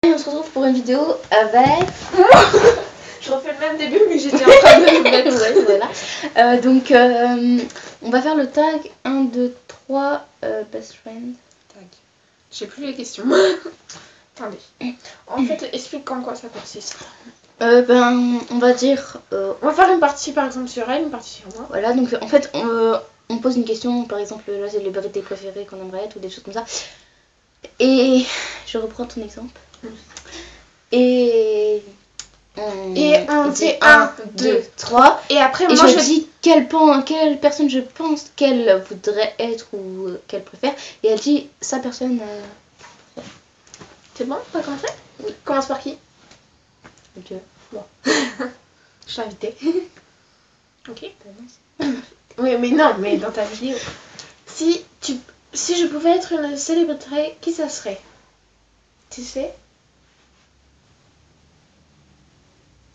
Et on se retrouve pour une vidéo avec... Je refais le même début mais j'étais en train de le mettre. Ouais, voilà. On va faire le tag 1, 2, 3 best friends. Tag. J'ai plus les questions. Attendez. En fait, explique en quoi ça consiste. On va dire... On va faire une partie par exemple sur elle, une partie sur moi. Voilà, donc en fait, on pose une question, par exemple, là c'est les vérités préférées qu'on aimerait être ou des choses comme ça. Et je reprends ton exemple. Et on dit fait 1, 2, 3. Et après, Et moi je dis quelle personne je pense qu'elle voudrait être ou qu'elle préfère. Et elle dit sa personne. C'est bon, on va commencer? Oui. Commence par qui? Ok. Bon. Je t'ai invité. Ok. Oui, mais non, mais dans ta vidéo. Si je pouvais être une célébrité, qui ça serait? Tu sais?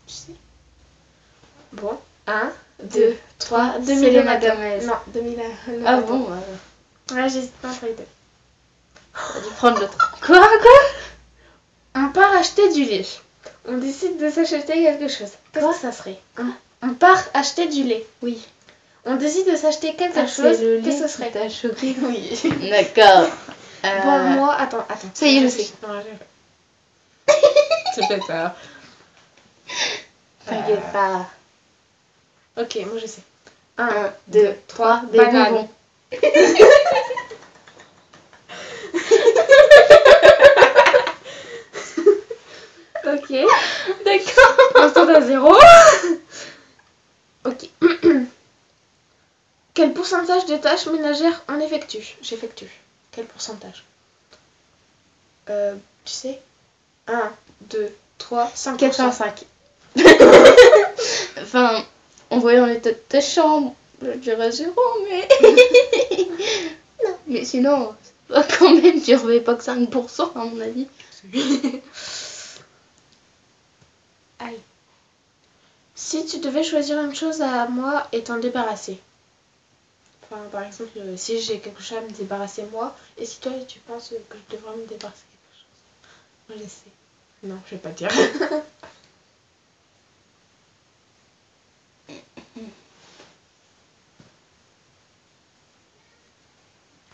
Tu sais? Bon. 1, 2, 3, Selena Gomez. Non, 2000. Ah bon Ouais, j'hésite pas entre les deux. On va dû prendre l'autre. Quoi? On part acheter du lait. On décide de s'acheter quelque chose. Qu'est-ce que ça serait? On part acheter du lait. Oui. On décide de s'acheter quelque chose. Qu'est-ce que ce serait? T'as choqué. Oui. D'accord. Bon, moi, attends. Ça y est, je sais. C'est fait peur. T'inquiète pas. Ok, moi je sais. 1, 2, 3, des bananes. bonbons. Ok. D'accord. Instant à 0. Ok. Quel pourcentage de tâches ménagères j'effectue? Quel pourcentage? Tu sais? 1, 2, 3, 5%. 85. Enfin, en voyant l'état de ta chambre, je dirais 0, mais... Non, mais sinon, quand même, tu reviens pas que 5% à mon avis. Allez. Si tu devais choisir une chose à moi et t'en débarrasser. Enfin, par exemple, si j'ai quelque chose à me débarrasser moi, et si toi tu penses que je devrais me débarrasser quelque chose. Moi je sais. Non, je vais pas dire.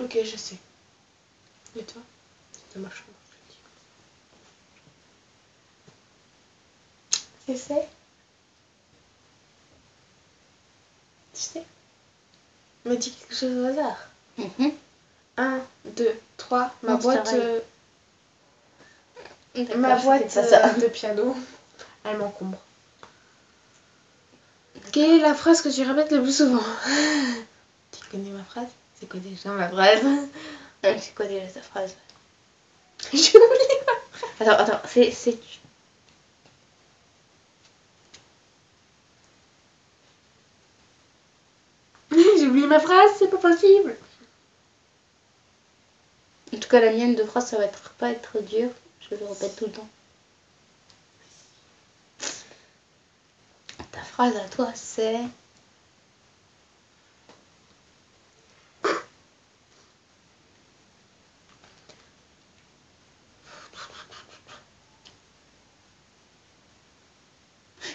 Ok, je sais. Et toi? C'est ma chambre. Tu sais? Tu sais? Me dis quelque chose au hasard. 1, 2, 3, ma boîte. Ma boîte de piano. Elle m'encombre. Quelle est la phrase que tu répètes le plus souvent? Tu connais ma phrase? C'est quoi déjà ma phrase? C'est quoi déjà ta phrase? J'ai oublié ma phrase. Attends, c'est... J'ai oublié ma phrase, c'est pas possible. En tout cas, la mienne de phrase, ça va pas être dur. Je le répète tout le temps. Ta phrase à toi, c'est...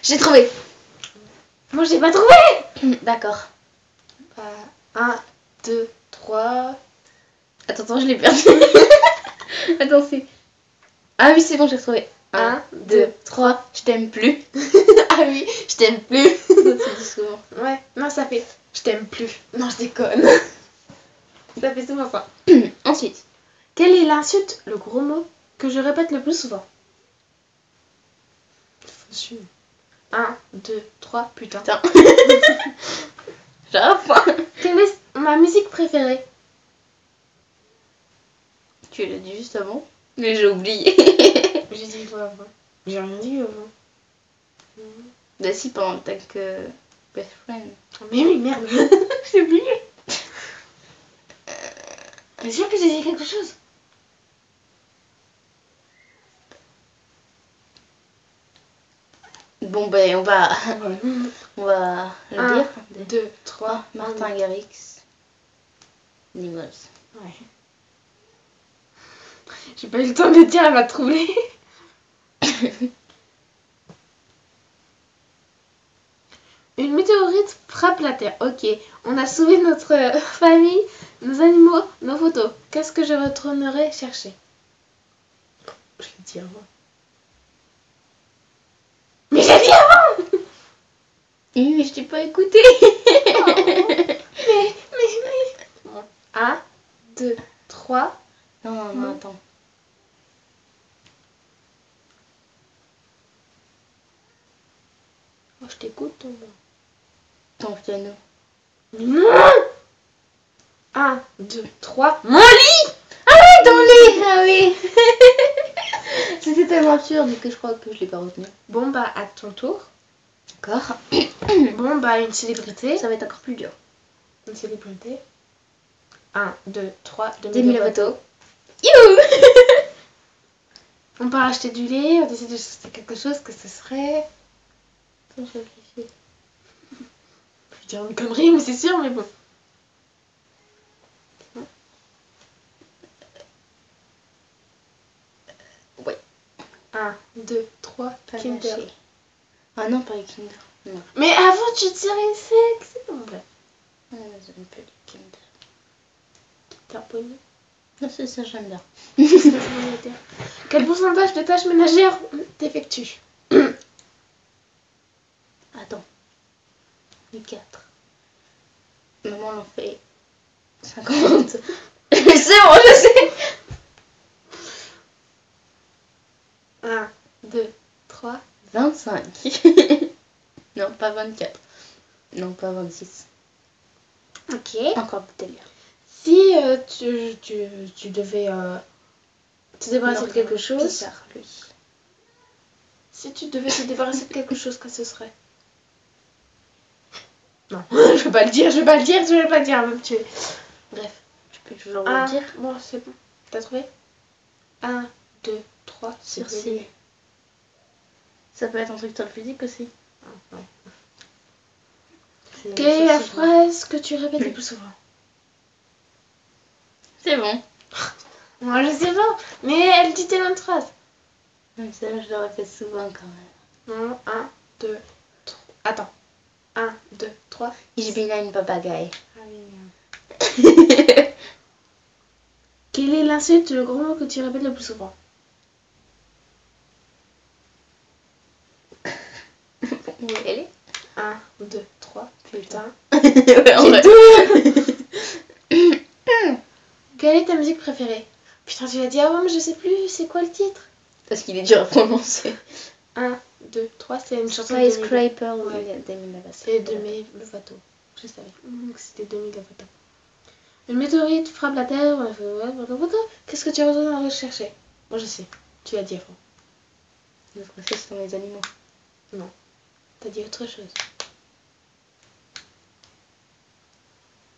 J'ai trouvé. Moi, j'ai pas trouvé. D'accord. 1, 2, 3. Attends, je l'ai perdu. Attends, c'est... Ah oui, c'est bon, j'ai retrouvé. 1, 2, 3, je t'aime plus. Ah oui, je t'aime plus. Ça se dit souvent. Ouais, non, ça fait je t'aime plus. Non, je déconne. Ça fait souvent ça. Ensuite. Quelle est l'insulte, le gros mot, que je répète le plus souvent? 1, 2, 3, putain. J'arrive. Quelle est ma musique préférée? Tu l'as dit juste avant, mais j'ai oublié. J'ai dit quoi avant? J'ai rien dit avant. Bah si, pendant tant que best friend. Mais oui, merde. J'ai oublié. T'es sûr que j'ai dit quelque chose? Bon ben on va le dire. 2, 3, Martin Garrix. Nimos. Ouais. J'ai pas eu le temps de le dire, elle m'a troublée. Une météorite frappe la Terre. Ok, on a sauvé notre famille, nos animaux, nos photos. Qu'est-ce que je retournerai chercher? Je l'ai dit avant. Mais j'ai dit avant. Oui, mais je t'ai pas écouté. Mais. Bon. 1, 2, 3. Non, attends. Oh, je t'écoute, toi. Ton piano. Non. 1, 2, 3. Mon lit. Ah oui, ton lit. Ah oui. C'était tellement absurde que je crois que je l'ai pas retenu. Bon, bah, à ton tour. D'accord. Bon, bah, une célébrité. Ça va être encore plus dur. Une célébrité. 1, 2, 3. Demi Lovato. Youhou. On part acheter du lait, on décide de acheter quelque chose, que ce serait... Attends, je réfléchis. Je vais dire une connerie, mais c'est sûr, mais bon. Ouais. 1, 2, 3, Kinder. Panaché. Ah non, pas les Kinder. Non. Mais avant, tu dirais sexe. C'est bon, bref. Ah, j'aime pas les Kinder. Kinder Bueno. Non, c'est ça, j'aime bien. Quel pourcentage de tâches ménagères t'effectues? Attends. Les 4. Maman l'en fait 50. C'est bon, je sais. 1, 2, 3. 25. Non, pas 24. Non, pas 26. Ok. Encore peut-être. Si tu devais te débarrasser de quelque chose... Bizarre, lui. Si tu devais te débarrasser de quelque chose, que ce serait? Non, je vais pas le dire, même tuer. Bref. Tu peux toujours le dire. Bon, c'est bon. T'as trouvé? 1, 2, 3, Circile. Ça peut être un truc sur le physique aussi. Ouais. Quelle est la phrase que tu répètes le plus souvent? C'est bon. Moi, je sais pas, mais elle dit tellement de phrases. Même celle-là, je le répète souvent quand même. Non, 1, 2, 3. Attends. 1, 2, 3. Ich bin ein Papagei. Ah oui. Quelle est l'insulte, le gros mot que tu répètes le plus souvent? Où elle est? 1, 2, 3. Putain. Ouais, en vrai. Quelle est ta musique préférée? Putain, tu l'as dit avant, mais je sais plus. C'est quoi le titre? Parce qu'il est dur à prononcer. 1, 2, 3. C'est une chanson de Skyscraper ou Ouais. Demi Lovato. C'est Demi Lovato. Je savais que c'était Demi Lovato. Une météorite frappe la Terre. Qu'est-ce que tu as besoin de rechercher? Moi, je sais. Tu l'as dit avant. Le français, ce sont les animaux. Non. T'as dit autre chose.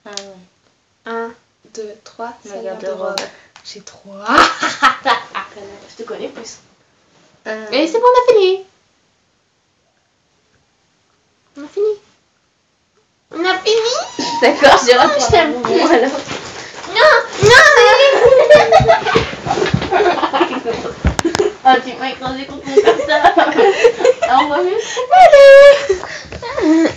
Ah ouais. 1, 2, 3. Ma C'est garde-robe. J'ai 3. Je te connais plus. Et c'est bon, on a fini. On a fini. On a fini. D'accord, j'ai raté un bonbon alors. Non. Oh, tu m'as écrasé contre mon comme ça. Au revoir. Allez.